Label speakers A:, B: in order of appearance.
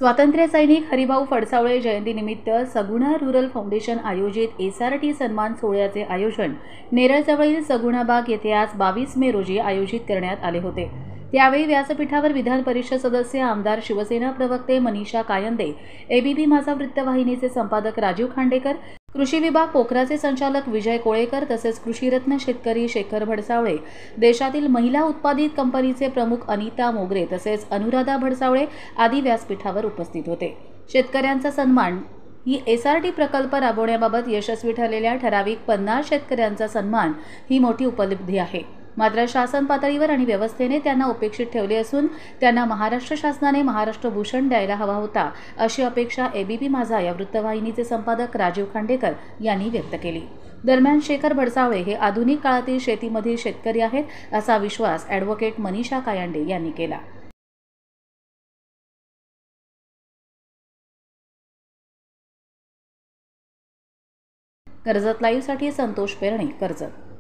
A: स्वातंत्र्य सैनिक हरिभाऊ फडसावळे जयंतीनिमित्त सगुणा रुरल फाउंडेशन आयोजित एसआरटी सन्मान सोहळ्याचे आयोजन नेरळजवळील सगुणा बाग येथे आज 22 मे रोजी आयोजित करण्यात आले होते। त्यावेळी व्यासपीठावर विधान परिषद सदस्य आमदार शिवसेना प्रवक्ते मनीषा कायंदे, एबीपी माझा वृत्तवाहिनीचे संपादक राजीव खांडेकर, कृषी विभाग पोखराचे संचालक विजय कोळेकर तसेच कृषीरत्न शेतकरी शेखर भडसावळे, देशातील महिला उत्पादित कंपनीचे प्रमुख अनिता मोगरे तसेच अनुराधा भडसावळे आदी व्यासपीठावर उपस्थित होते। शेतकऱ्यांचा सन्मान ही एसआरटी प्रकल्प राबवण्याबाबत यशस्वी ठरलेल्या ठराविक 50 शेतकऱ्यांचा सन्मान ही मोठी उपलब्धी आहे। मात्र शासन पातळीवर आणि व्यवस्थेने त्यांना उपेक्षित ठेवले असून त्यांना महाराष्ट्र शासनाने महाराष्ट्र भूषण द्यायला हवा होता, अशी अपेक्षा एबीपी माझा या वृत्तवाहिनीचे संपादक राजीव खांडेकर यांनी व्यक्त केली। दरम्यान शेखर भडसावळे हे आधुनिक काळातील शेतीमधील शेतकरी आहेत, असा विश्वास ॲडव्होकेट मनीषा कायंदे यांनी केला। कर्जत लाईव्हसाठी संतोष पेरणे, कर्जत।